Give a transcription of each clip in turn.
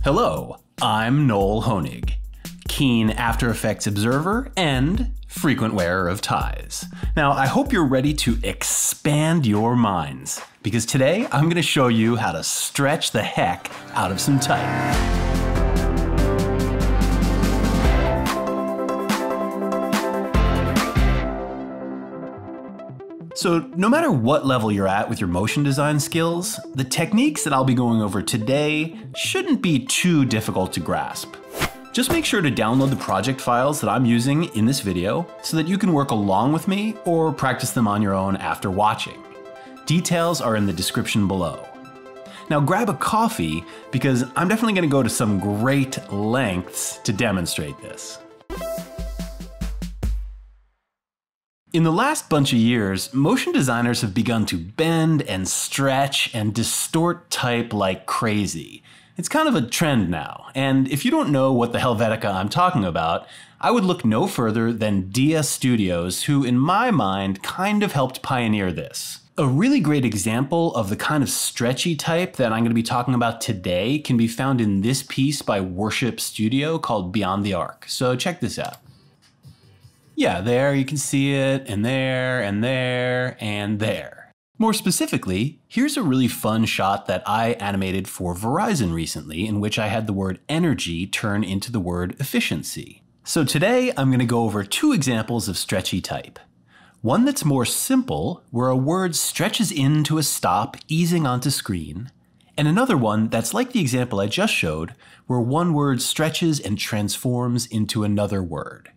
Hello, I'm Noel Honig, keen After Effects observer and frequent wearer of ties. Now, I hope you're ready to expand your minds, because today I'm going to show you how to stretch the heck out of some type. So no matter what level you're at with your motion design skills, the techniques that I'll be going over today shouldn't be too difficult to grasp. Just make sure to download the project files that I'm using in this video so that you can work along with me or practice them on your own after watching. Details are in the description below. Now grab a coffee because I'm definitely going to go to some great lengths to demonstrate this. In the last bunch of years, motion designers have begun to bend and stretch and distort type like crazy. It's kind of a trend now, and if you don't know what the Helvetica I'm talking about, I would look no further than Dia Studios, who in my mind kind of helped pioneer this. A really great example of the kind of stretchy type that I'm going to be talking about today can be found in this piece by Worship Studio called Beyond the Arc, so check this out. Yeah, there you can see it, and there, and there, and there. More specifically, here's a really fun shot that I animated for Verizon recently in which I had the word energy turn into the word efficiency. So today I'm going to go over two examples of stretchy type. One that's more simple, where a word stretches into a stop easing onto screen, and another one that's like the example I just showed, where one word stretches and transforms into another word.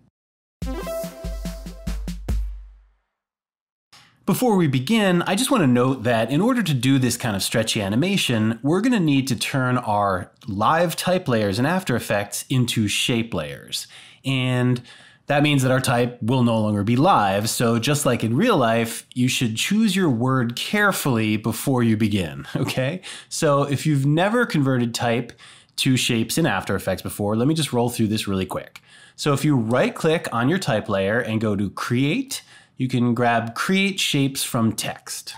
Before we begin, I just want to note that in order to do this kind of stretchy animation, we're going to need to turn our live type layers in After Effects into shape layers. And that means that our type will no longer be live, so just like in real life, you should choose your word carefully before you begin, okay? So if you've never converted type to shapes in After Effects before, let me just roll through this really quick. So if you right-click on your type layer and go to Create, you can grab Create Shapes from Text.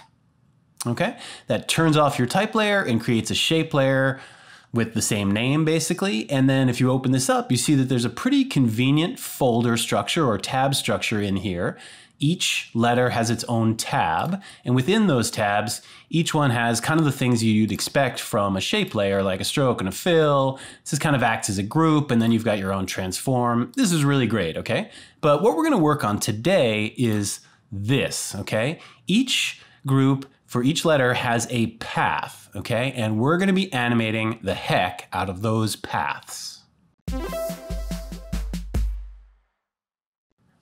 Okay, that turns off your type layer and creates a shape layer with the same name basically. And then if you open this up, you see that there's a pretty convenient folder structure or tab structure in here. Each letter has its own tab, and within those tabs, each one has kind of the things you'd expect from a shape layer, like a stroke and a fill. This kind of acts as a group, and then you've got your own transform. This is really great, okay? But what we're gonna work on today is this, okay? Each group for each letter has a path, okay? And we're gonna be animating the heck out of those paths.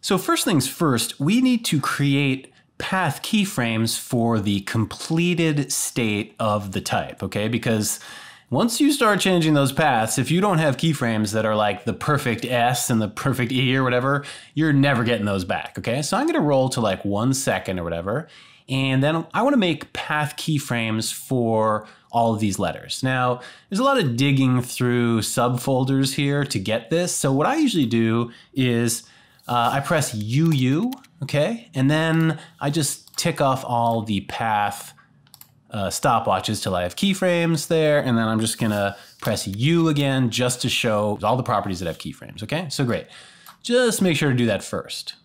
So first things first, we need to create path keyframes for the completed state of the type, okay? Because once you start changing those paths, if you don't have keyframes that are like the perfect S and the perfect E or whatever, you're never getting those back, okay? So I'm gonna roll to like 1 second or whatever, and then I wanna make path keyframes for all of these letters. Now, there's a lot of digging through subfolders here to get this, so what I usually do is I press UU, okay? And then I just tick off all the path stopwatches till I have keyframes there, and then I'm just gonna press U again just to show all the properties that have keyframes, okay? So great. Just make sure to do that first.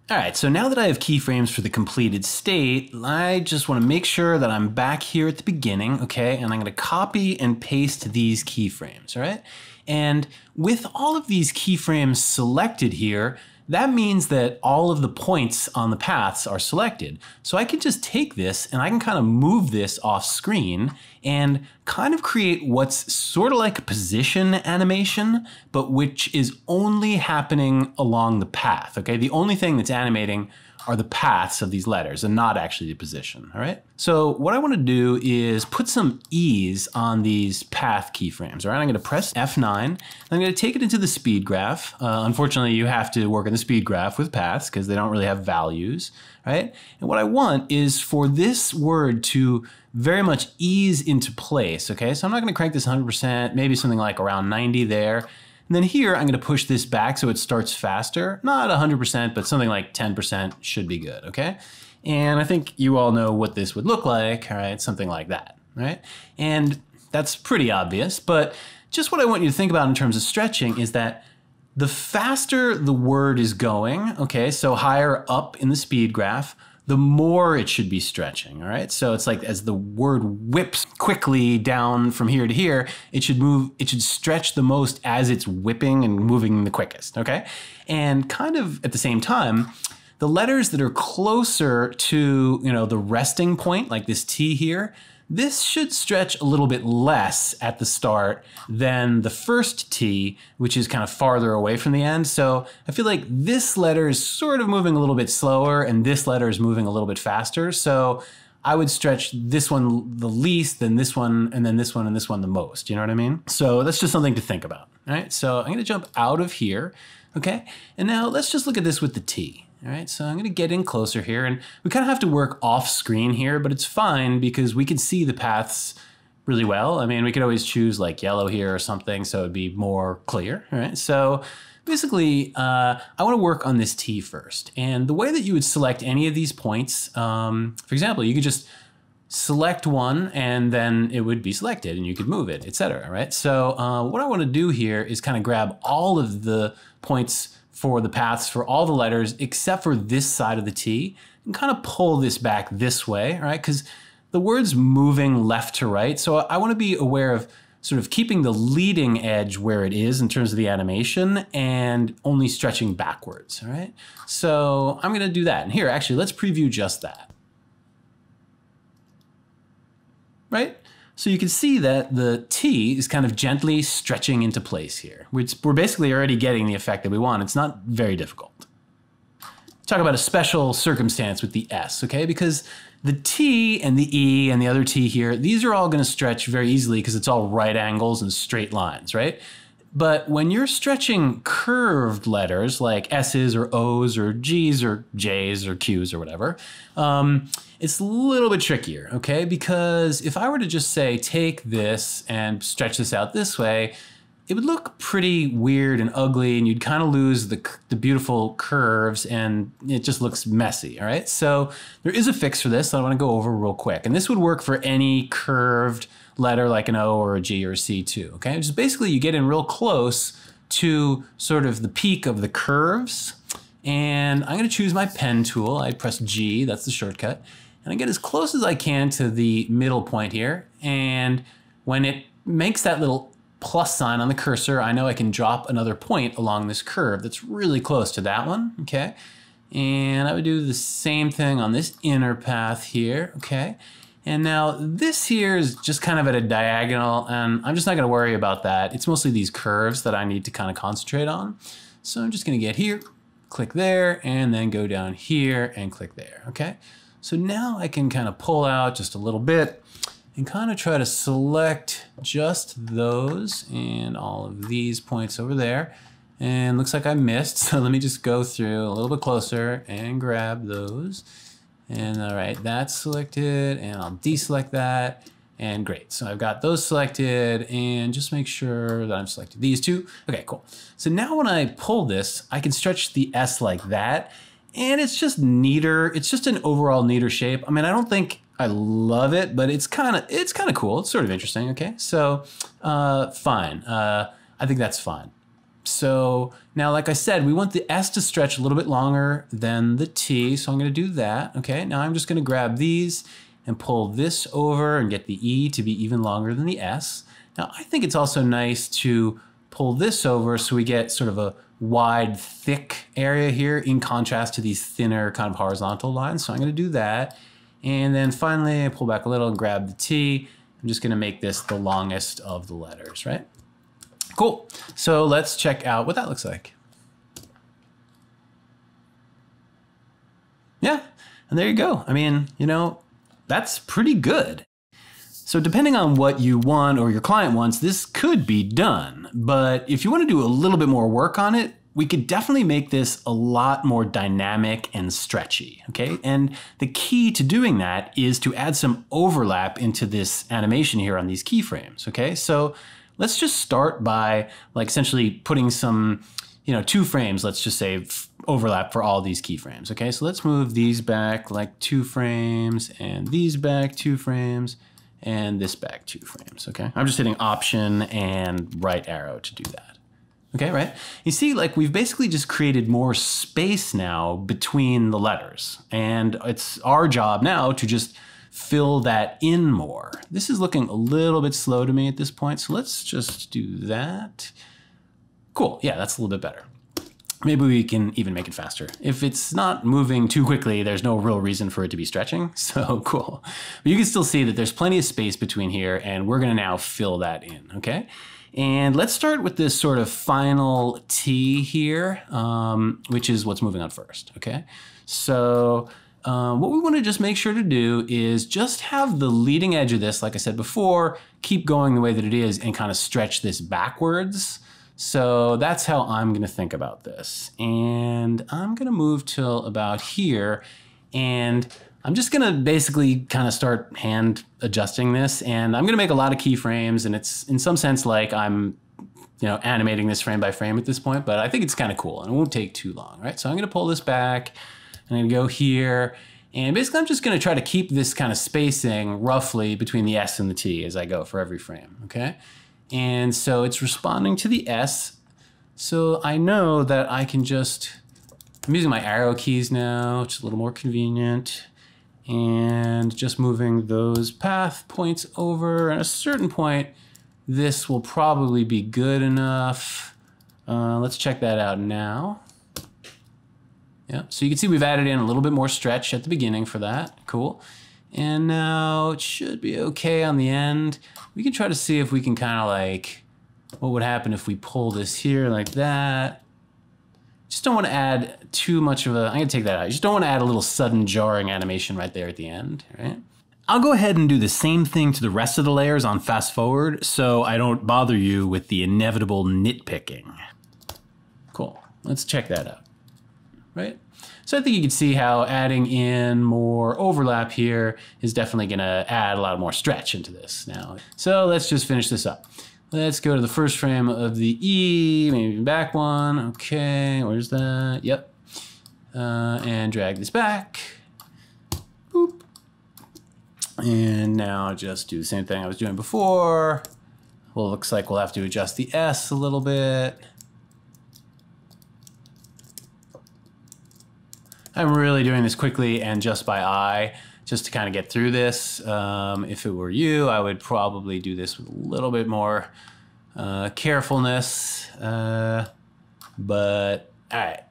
All right, so now that I have keyframes for the completed state, I just wanna make sure that I'm back here at the beginning, okay? And I'm gonna copy and paste these keyframes, all right? And with all of these keyframes selected here, that means that all of the points on the paths are selected. So I can just take this and I can kind of move this off screen and kind of create what's sort of like a position animation, but which is only happening along the path, okay? The only thing that's animating are the paths of these letters and not actually the position, all right? So what I wanna do is put some ease on these path keyframes, all right? I'm gonna press F9, and I'm gonna take it into the speed graph. Unfortunately, you have to work in the speed graph with paths because they don't really have values, right? And what I want is for this word to very much ease into place, okay? So I'm not gonna crank this 100%, maybe something like around 90 there. And then here, I'm gonna push this back so it starts faster. Not 100%, but something like 10% should be good, okay? And I think you all know what this would look like, all right? Something like that, right? And that's pretty obvious, but just what I want you to think about in terms of stretching is that the faster the word is going, okay, so higher up in the speed graph, the more it should be stretching, all right? So it's like as the word whips quickly down from here to here, it should stretch the most as it's whipping and moving the quickest, okay? And kind of at the same time, the letters that are closer to, the resting point, like this T here, this should stretch a little bit less at the start than the first T, which is kind of farther away from the end. So I feel like this letter is sort of moving a little bit slower and this letter is moving a little bit faster. So I would stretch this one the least, then this one, and then this one, and this one the most. You know what I mean? So that's just something to think about. All right, so I'm going to jump out of here. Okay, and now let's just look at this with the T. All right, so I'm going to get in closer here, and we kind of have to work off screen here, but it's fine because we can see the paths really well. I mean, we could always choose like yellow here or something so it'd be more clear. All right, so basically, I want to work on this T first. And the way that you would select any of these points, for example, you could just select one and then it would be selected and you could move it, etc. Right? So what I want to do here is kind of grab all of the points for the paths for all the letters except for this side of the T and kind of pull this back this way, right? Because the word's moving left to right. So I want to be aware of sort of keeping the leading edge where it is in terms of the animation and only stretching backwards, all right? So I'm going to do that. And here, actually, let's preview just that. Right? So you can see that the T is kind of gently stretching into place here. We're basically already getting the effect that we want. It's not very difficult. Talk about a special circumstance with the S, okay? Because the T and the E and the other T here, these are all going to stretch very easily because it's all right angles and straight lines, right? But when you're stretching curved letters like S's or O's or G's or J's or Q's or whatever, it's a little bit trickier, okay? Because if I were to just say, take this and stretch this out this way, it would look pretty weird and ugly and you'd kind of lose the beautiful curves and it just looks messy, all right? So there is a fix for this that I want to go over real quick. And this would work for any curved letter like an O or a G or a C too, okay? Just basically you get in real close to sort of the peak of the curves and I'm going to choose my pen tool. I press G, that's the shortcut. And I get as close as I can to the middle point here. And when it makes that little plus sign on the cursor, I know I can drop another point along this curve that's really close to that one, okay? And I would do the same thing on this inner path here, okay? And now this here is just kind of at a diagonal and I'm just not gonna worry about that. It's mostly these curves that I need to kind of concentrate on. So I'm just gonna get here, click there, and then go down here and click there, okay? So now I can kind of pull out just a little bit and kind of try to select just those and all of these points over there. And looks like I missed, so let me just go through a little bit closer and grab those. And all right, that's selected and I'll deselect that and great. So I've got those selected and just make sure that I've selected these two. Okay, cool. So now when I pull this, I can stretch the S like that and it's just neater. It's just an overall neater shape. I mean, I don't think I love it, but it's kind of cool. It's sort of interesting, okay? So fine, I think that's fine. So now, like I said, we want the S to stretch a little bit longer than the T, so I'm gonna do that, okay? Now I'm just gonna grab these and pull this over and get the E to be even longer than the S. Now I think it's also nice to pull this over so we get sort of a wide, thick area here in contrast to these thinner kind of horizontal lines. So I'm gonna do that. And then finally, I pull back a little and grab the T. I'm just gonna make this the longest of the letters, right? Cool. So let's check out what that looks like. Yeah, and there you go. I mean, that's pretty good. So depending on what you want or your client wants, this could be done. But if you want to do a little bit more work on it, we could definitely make this a lot more dynamic and stretchy, okay? And the key to doing that is to add some overlap into this animation here on these keyframes, okay? So let's just start by like essentially putting some, 2 frames, let's just say overlap for all these keyframes, okay? So let's move these back like 2 frames and these back 2 frames and this back 2 frames, okay? I'm just hitting Option and right arrow to do that. Okay, right? You see, like, we've basically just created more space now between the letters, and it's our job now to just fill that in more. This is looking a little bit slow to me at this point, so let's just do that. Cool, yeah, that's a little bit better. Maybe we can even make it faster. If it's not moving too quickly, there's no real reason for it to be stretching, so cool. But you can still see that there's plenty of space between here, and we're gonna now fill that in, okay? And let's start with this sort of final T here, which is what's moving on first, okay? So what we wanna just make sure to do is just have the leading edge of this, like I said before, keep going the way that it is and kind of stretch this backwards. So that's how I'm gonna think about this. And I'm gonna move till about here, and I'm just gonna basically kind of start hand adjusting this, and I'm gonna make a lot of keyframes, and it's in some sense like I'm, you know, animating this frame by frame at this point, but I think it's kind of cool and it won't take too long, right? So I'm gonna pull this back, and I'm gonna go here, and basically I'm just gonna try to keep this kind of spacing roughly between the S and the T as I go for every frame, okay? And so it's responding to the S. So I know that I can just, I'm using my arrow keys now, which is a little more convenient. And just moving those path points over. At a certain point, this will probably be good enough. Let's check that out now. Yeah, so you can see we've added in a little bit more stretch at the beginning for that. Cool. And now it should be okay on the end. We can try to see if we can kind of like, what would happen if we pull this here like that. Just don't want to add too much of a, I'm gonna take that out. You just don't want to add a little sudden jarring animation right there at the end, right? I'll go ahead and do the same thing to the rest of the layers on fast forward so I don't bother you with the inevitable nitpicking. Cool, let's check that out, right? So I think you can see how adding in more overlap here is definitely gonna add a lot more stretch into this now. So let's just finish this up. Let's go to the first frame of the E, maybe back one. Okay, where's that? Yep. And drag this back. Boop. And now just do the same thing I was doing before. Well, it looks like we'll have to adjust the S a little bit. I'm really doing this quickly and just by eye, just to kind of get through this. If it were you, I would probably do this with a little bit more carefulness, but all right.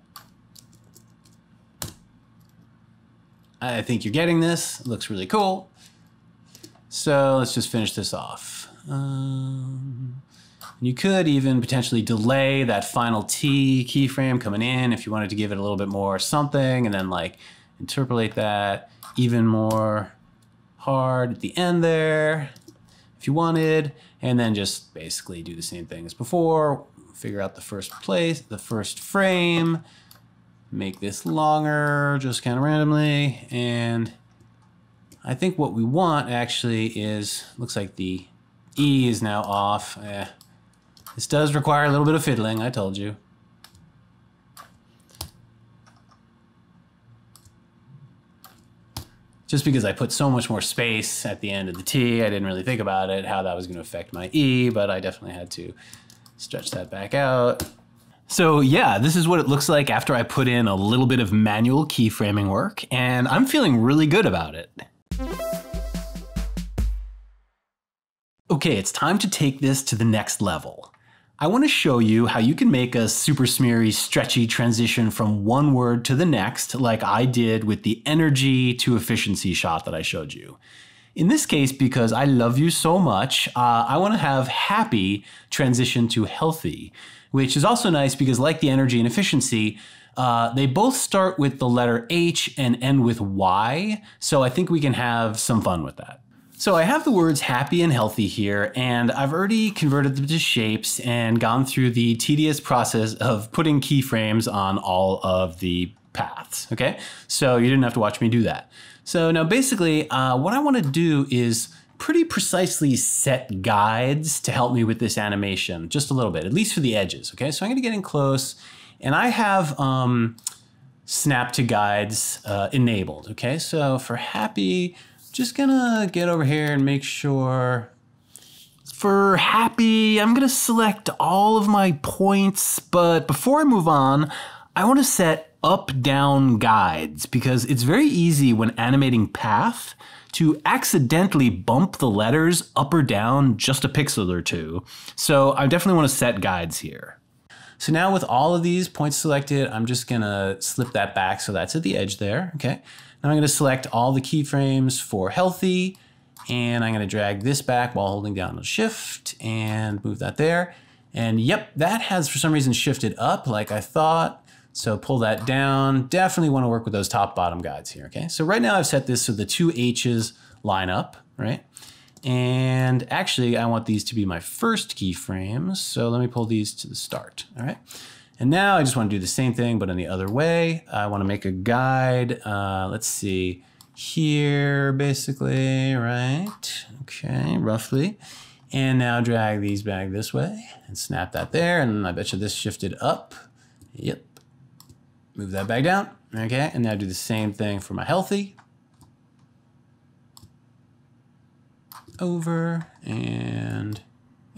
I think you're getting this. It looks really cool. So let's just finish this off. You could even potentially delay that final T keyframe coming in if you wanted to give it a little bit more something, and then like interpolate that even more hard at the end there if you wanted, and then just basically do the same thing as before. Figure out the first place, the first frame, make this longer just kind of randomly, and I think what we want actually is, looks like the E is now off. This does require a little bit of fiddling, I told you. Just because I put so much more space at the end of the T, I didn't really think about it, how that was going to affect my E, but I definitely had to stretch that back out. So yeah, this is what it looks like after I put in a little bit of manual keyframing work, and I'm feeling really good about it. Okay, it's time to take this to the next level. I want to show you how you can make a super smeary, stretchy transition from one word to the next, like I did with the energy to efficiency shot that I showed you. In this case, because I love you so much, I want to have happy transition to healthy, which is also nice because like the energy and efficiency, they both start with the letter H and end with Y, so I think we can have some fun with that. So I have the words happy and healthy here, and I've already converted them to shapes and gone through the tedious process of putting keyframes on all of the paths, okay? So you didn't have to watch me do that. So now basically what I want to do is pretty precisely set guides to help me with this animation, just a little bit, at least for the edges, okay? So I'm gonna get in close, and I have snap to guides enabled, okay? So for happy, just gonna get over here and make sure for happy, I'm gonna select all of my points, but before I move on, I wanna set up-down guides because it's very easy when animating path to accidentally bump the letters up or down just a pixel or two. So I definitely wanna set guides here. So now with all of these points selected, I'm just gonna slip that back so that's at the edge there, okay? Now I'm gonna select all the keyframes for healthy, and I'm gonna drag this back while holding down the shift and move that there. And yep, that has for some reason shifted up like I thought. So pull that down. Definitely wanna work with those top bottom guides here, okay? So right now I've set this so the two H's line up, right? And actually I want these to be my first keyframes. So let me pull these to the start, all right? And now I just wanna do the same thing, but in the other way. I wanna make a guide, let's see, here basically, right? Okay, roughly. And now drag these back this way and snap that there. And I bet you this shifted up. Yep. Move that back down, okay? And now do the same thing for my healthy. Over and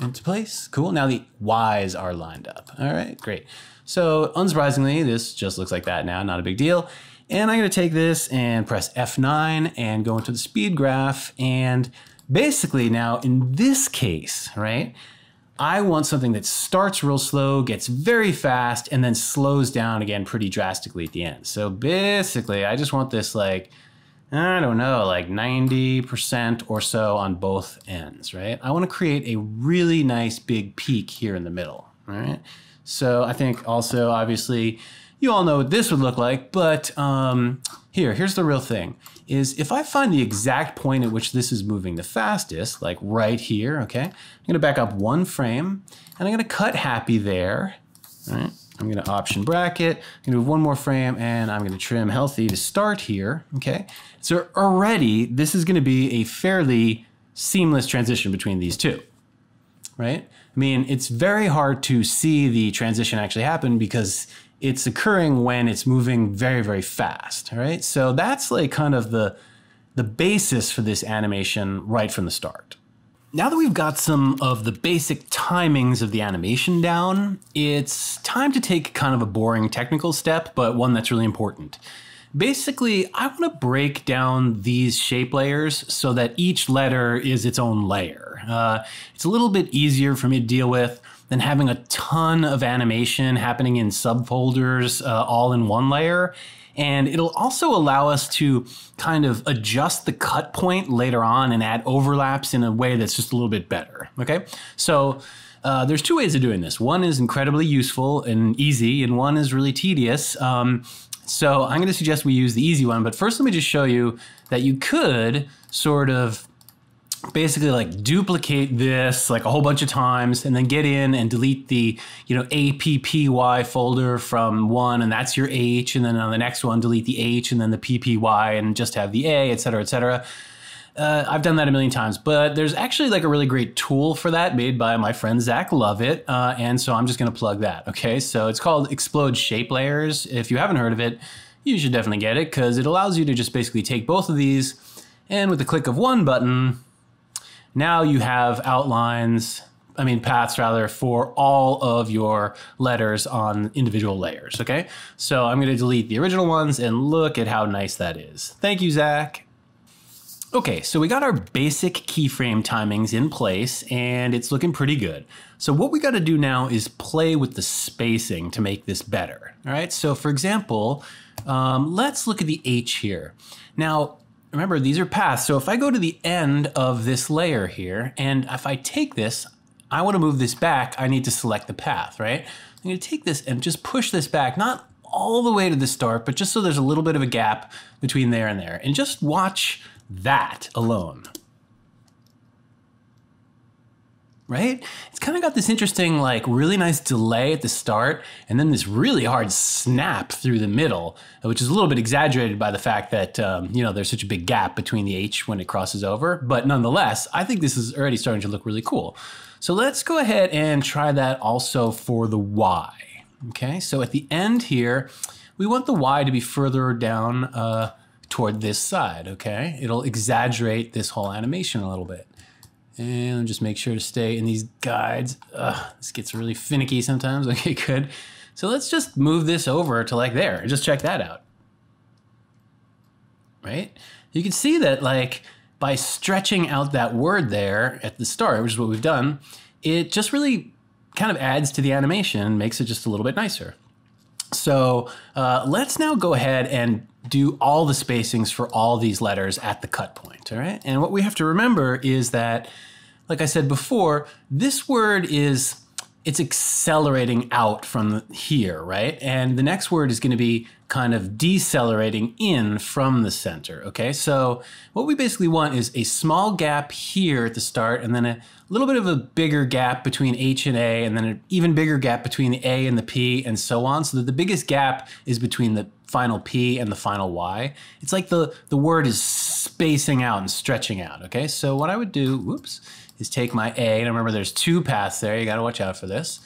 into place. Cool, now the Y's are lined up. All right, great. So unsurprisingly, this just looks like that now, not a big deal. And I'm gonna take this and press F9 and go into the speed graph. And basically now in this case, right, I want something that starts real slow, gets very fast, and then slows down again pretty drastically at the end. So basically, I just want this like, I don't know, like 90% or so on both ends, right? I wanna create a really nice big peak here in the middle, all right? So I think also, obviously, you all know what this would look like, but here's the real thing, is if I find the exact point at which this is moving the fastest, like right here, okay? I'm gonna back up one frame, and I'm gonna cut happy there, all right? I'm gonna option bracket, I'm gonna move one more frame, and I'm gonna trim healthy to start here, okay? So already, this is gonna be a fairly seamless transition between these two, right? I mean, it's very hard to see the transition actually happen because it's occurring when it's moving very, very fast, all right? So that's like kind of the basis for this animation right from the start. Now that we've got some of the basic timings of the animation down, it's time to take kind of a boring technical step, but one that's really important. Basically, I want to break down these shape layers so that each letter is its own layer. It's a little bit easier for me to deal with than having a ton of animation happening in subfolders all in one layer. And it'll also allow us to kind of adjust the cut point later on and add overlaps in a way that's just a little bit better, okay? So there's two ways of doing this. One is incredibly useful and easy, and one is really tedious. So I'm gonna suggest we use the easy one, but first let me just show you that you could sort of basically like duplicate this like a whole bunch of times and then get in and delete the, you know, APPY folder from one, and that's your H, and then on the next one, delete the H and then the PPY and just have the A, et cetera, et cetera. I've done that a million times, but there's actually like a really great tool for that made by my friend Zach Lovett, and so I'm just gonna plug that, okay? So it's called Explode Shape Layers. If you haven't heard of it, you should definitely get it because it allows you to just basically take both of these, and with the click of one button, now you have paths rather, for all of your letters on individual layers, okay? So I'm gonna delete the original ones and look at how nice that is. Thank you, Zach. Okay, so we got our basic keyframe timings in place and it's looking pretty good. So what we gotta do now is play with the spacing to make this better, all right? So for example, let's look at the H here. Now, remember, these are paths. So if I go to the end of this layer here, and if I take this, I want to move this back, I need to select the path, right? I'm going to take this and just push this back, not all the way to the start, but just so there's a little bit of a gap between there and there. And just watch that alone. Right? It's kind of got this interesting, like really nice delay at the start, and then this really hard snap through the middle, which is a little bit exaggerated by the fact that, you know, there's such a big gap between the H when it crosses over. But nonetheless, I think this is already starting to look really cool. So let's go ahead and try that also for the Y. Okay, so at the end here, we want the Y to be further down toward this side, okay? It'll exaggerate this whole animation a little bit. And just make sure to stay in these guides. This gets really finicky sometimes. Okay, good. So let's just move this over to like there. Just check that out. Right? You can see that like by stretching out that word there at the start, which is what we've done, it just really kind of adds to the animation, makes it just a little bit nicer. So let's now go ahead and do all the spacings for all these letters at the cut point, all right? And what we have to remember is that, like I said before, this word is, it's accelerating out from here, right? And the next word is gonna be kind of decelerating in from the center, okay? So what we basically want is a small gap here at the start, and then a little bit of a bigger gap between H and A, and then an even bigger gap between the A and the P, and so on, so that the biggest gap is between the final P and the final Y. It's like the word is spacing out and stretching out, okay? So what I would do, whoops, is take my A, and remember there's two paths there, you gotta watch out for this,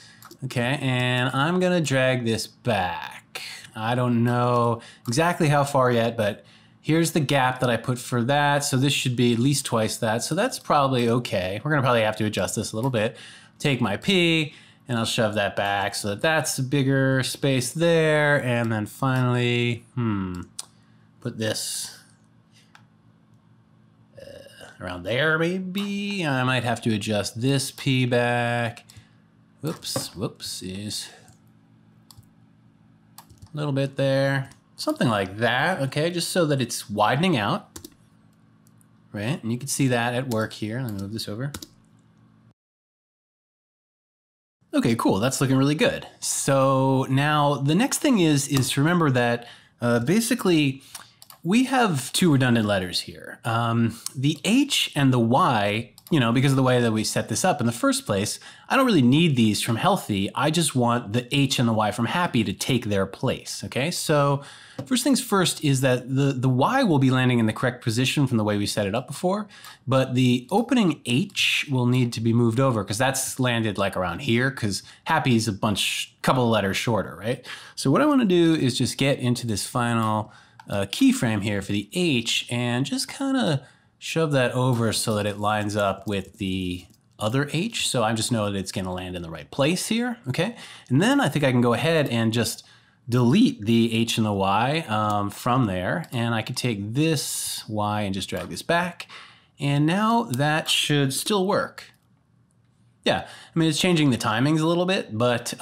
okay? And I'm gonna drag this back. I don't know exactly how far yet, but here's the gap that I put for that, so this should be at least twice that, so that's probably okay. We're gonna probably have to adjust this a little bit. Take my P, and I'll shove that back so that that's a bigger space there, and then finally, put this around there maybe. I might have to adjust this P back. Whoopsies. A little bit there, something like that, okay, just so that it's widening out, right? And you can see that at work here. Let me move this over. Okay, cool, that's looking really good. So now the next thing is to remember that basically we have two redundant letters here. The H and the Y, you know, because of the way that we set this up in the first place, I don't really need these from healthy. I just want the H and the Y from happy to take their place, okay? So first things first is that the Y will be landing in the correct position from the way we set it up before, but the opening H will need to be moved over because that's landed like around here because happy is a couple of letters shorter, right? So what I want to do is just get into this final keyframe here for the H and just kind of shove that over so that it lines up with the other H. So I just know that it's gonna land in the right place here, okay? And then I think I can go ahead and just delete the H and the Y from there. And I could take this Y and just drag this back. And now that should still work. Yeah, I mean, it's changing the timings a little bit, but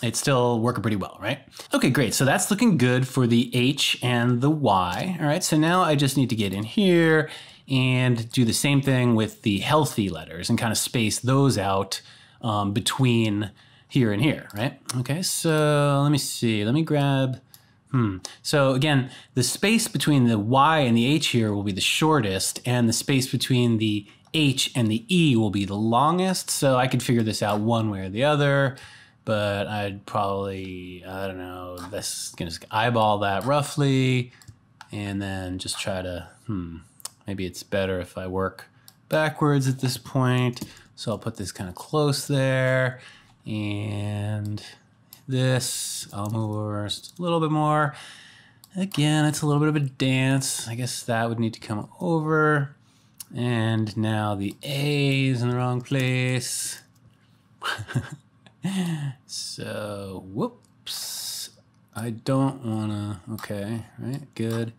it's still working pretty well, right? Okay, great, so that's looking good for the H and the Y. All right, so now I just need to get in here and do the same thing with the healthy letters and kind of space those out between here and here, right? Okay, so let me see, let me grab, So again, the space between the Y and the H here will be the shortest, and the space between the H and the E will be the longest, so I could figure this out one way or the other, but I'd probably, I don't know, just gonna eyeball that roughly, and then just try to, maybe it's better if I work backwards at this point, so I'll put this kind of close there, and this, I'll move over just a little bit more. Again, it's a little bit of a dance. I guess that would need to come over. And now the A is in the wrong place. So, whoops. I don't wanna, okay, right, good.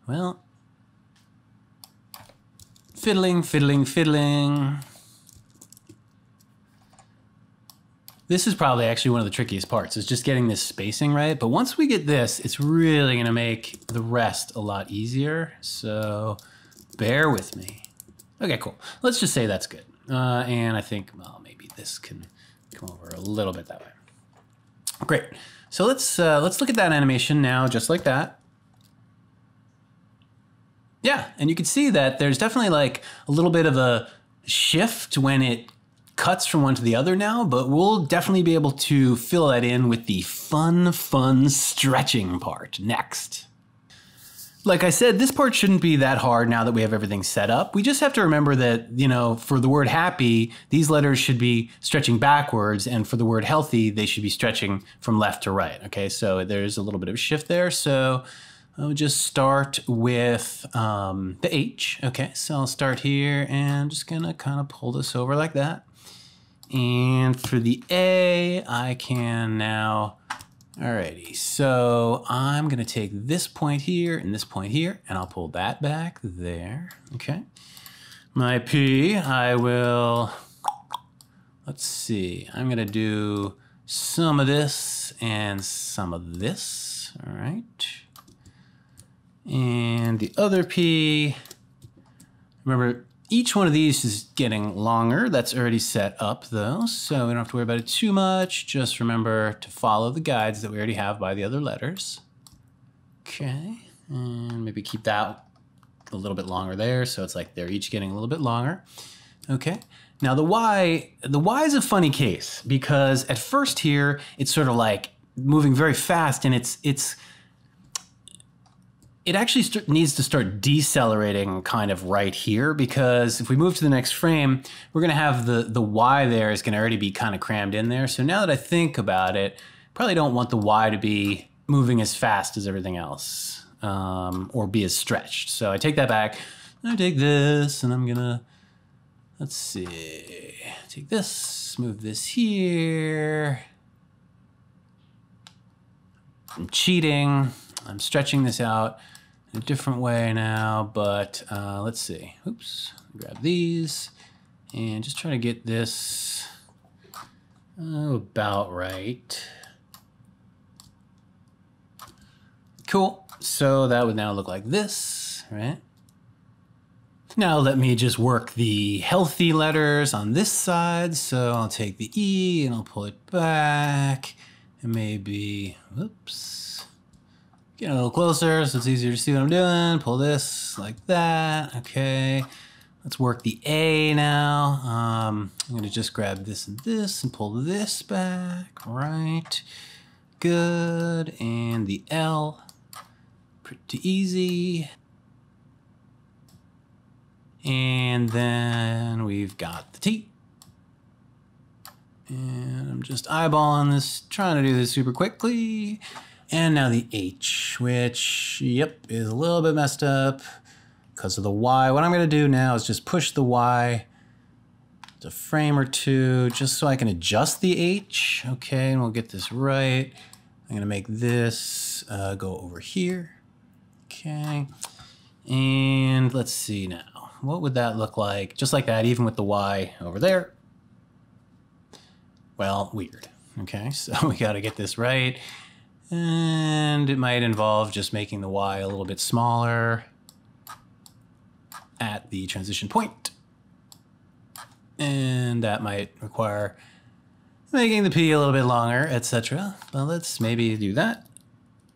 Well, fiddling. This is probably actually one of the trickiest parts, is just getting this spacing right. But once we get this, it's really gonna make the rest a lot easier. So bear with me. Okay, cool. Let's just say that's good. And I think, well, maybe this can come over a little bit that way. Great. So let's look at that animation now, just like that. Yeah, and you can see that there's definitely like a little bit of a shift when it cuts from one to the other now, but we'll definitely be able to fill that in with the fun stretching part next. Like I said, this part shouldn't be that hard now that we have everything set up. We just have to remember that, you know, for the word happy, these letters should be stretching backwards, and for the word healthy, they should be stretching from left to right. Okay, so there's a little bit of a shift there. So I'll just start with the H. Okay, so I'll start here and I'm just gonna kind of pull this over like that. And for the A, I can now, alrighty, so I'm gonna take this point here and this point here, and I'll pull that back there, okay? My P, I will, let's see, I'm gonna do some of this and some of this, all right? And the other P, remember, each one of these is getting longer. That's already set up though, so we don't have to worry about it too much. Just remember to follow the guides that we already have by the other letters. Okay, and maybe keep that a little bit longer there, so it's like they're each getting a little bit longer. Okay, now the Y is a funny case because at first here, it's sort of like moving very fast, and it actually needs to start decelerating kind of right here, because if we move to the next frame, we're gonna have the Y there is gonna already be kind of crammed in there. So now that I think about it, probably don't want the Y to be moving as fast as everything else, or be as stretched. So I take that back, and I take this, and I'm gonna, let's see, take this, move this here. I'm cheating, I'm stretching this out a different way now, but let's see. Oops, grab these and just try to get this about right. Cool, so that would now look like this, right? Now let me just work the healthy letters on this side. So I'll take the E and I'll pull it back, and maybe, whoops. Get a little closer so it's easier to see what I'm doing. Pull this like that, okay. Let's work the A now. I'm gonna just grab this and pull this back, right. Good, and the L, pretty easy. And then we've got the T. And I'm just eyeballing this, trying to do this super quickly. And now the H, which, yep, is a little bit messed up because of the Y. What I'm gonna do now is just push the Y a frame or two, just so I can adjust the H. Okay, and we'll get this right. I'm gonna make this go over here. Okay, and let's see now. What would that look like? Just like that, even with the Y over there. Well, weird. Okay, so we gotta get this right. And it might involve just making the Y a little bit smaller at the transition point. And that might require making the P a little bit longer, etc. But let's maybe do that.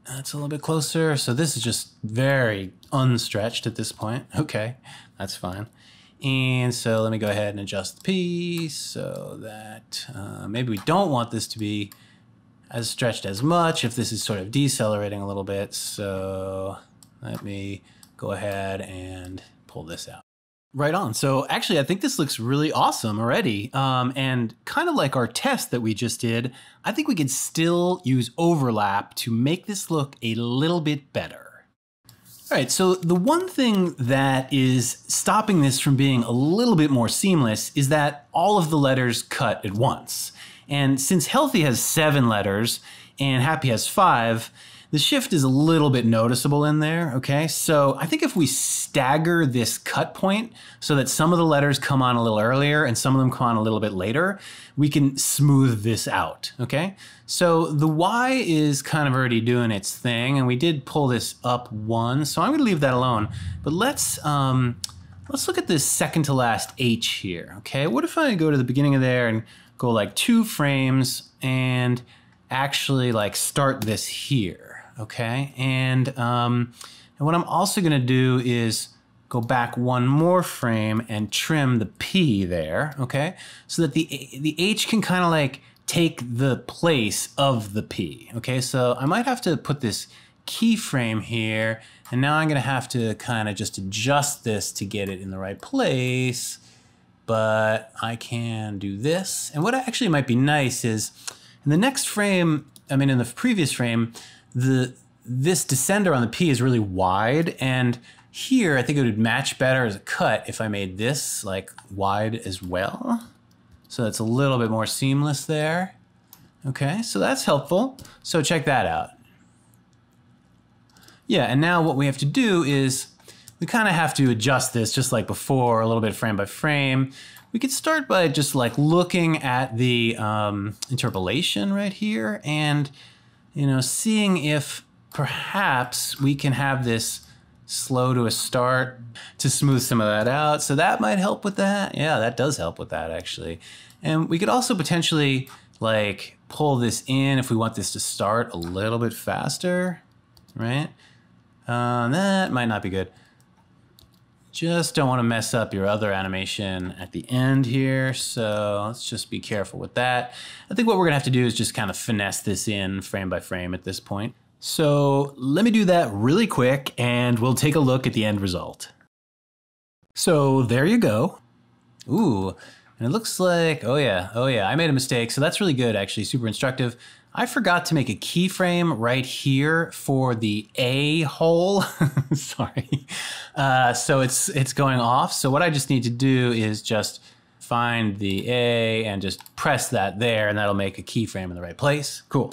That's a little bit closer. So this is just very unstretched at this point. Okay, that's fine. And so let me go ahead and adjust the P so that maybe we don't want this to be as stretched as much if this is sort of decelerating a little bit. So let me go ahead and pull this out. Right on. So actually, I think this looks really awesome already. And kind of like our test that we just did, I think we could still use overlap to make this look a little bit better. All right, so the one thing that is stopping this from being a little bit more seamless is that all of the letters cut at once. And since healthy has 7 letters and happy has 5, the shift is a little bit noticeable in there, okay? So I think if we stagger this cut point so that some of the letters come on a little earlier and some of them come on a little bit later, we can smooth this out, okay? So the Y is kind of already doing its thing, and we did pull this up 1, so I'm gonna leave that alone. But let's look at this second to last H here, okay? What if I go to the beginning of there and go like 2 frames and actually like start this here, okay? And what I'm also gonna do is go back 1 more frame and trim the P there, okay? So that the H can kind of like take the place of the P, okay? So I might have to put this keyframe here And now I'm gonna have to kind of just adjust this to get it in the right place, but I can do this. And what actually might be nice is in the next frame, I mean, in the previous frame, this descender on the P is really wide, and here I think it would match better as a cut if I made this like wide as well. So it's a little bit more seamless there. Okay, so that's helpful. So check that out. Yeah, and now what we have to do is we kind of have to adjust this just like before, a little bit frame by frame. We could start by just like looking at the interpolation right here and, you know, seeing if perhaps we can have this slow to a start to smooth some of that out. So that might help with that. Yeah, that does help with that actually. And we could also potentially like pull this in if we want this to start a little bit faster, right? That might not be good. Just don't want to mess up your other animation at the end here. So let's just be careful with that. I think what we're gonna have to do is just kind of finesse this in frame by frame at this point. So let me do that really quick and we'll take a look at the end result. So there you go. Ooh, and it looks like, oh yeah, I made a mistake. So that's really good, actually, super instructive. I forgot to make a keyframe right here for the A hole. Sorry. So it's going off. So what I just need to do is just find the A and just press that there, and that'll make a keyframe in the right place. Cool.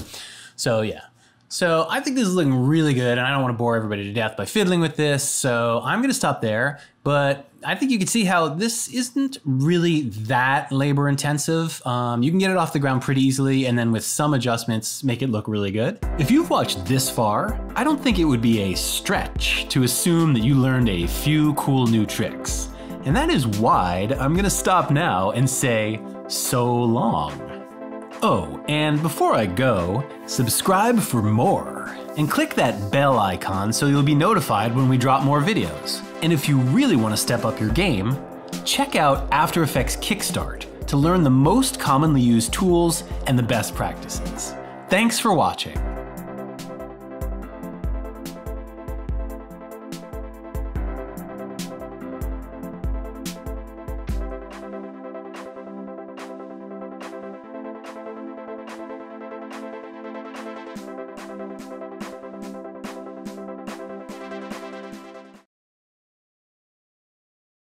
So yeah. So I think this is looking really good, and I don't want to bore everybody to death by fiddling with this, so I'm going to stop there. But I think you can see how this isn't really that labor intensive. You can get it off the ground pretty easily, and then with some adjustments, make it look really good. If you've watched this far, I don't think it would be a stretch to assume that you learned a few cool new tricks. And that is why I'm going to stop now and say, so long. Oh, and before I go, subscribe for more, and click that bell icon so you'll be notified when we drop more videos. And if you really want to step up your game, check out After Effects Kickstart to learn the most commonly used tools and the best practices. Thanks for watching.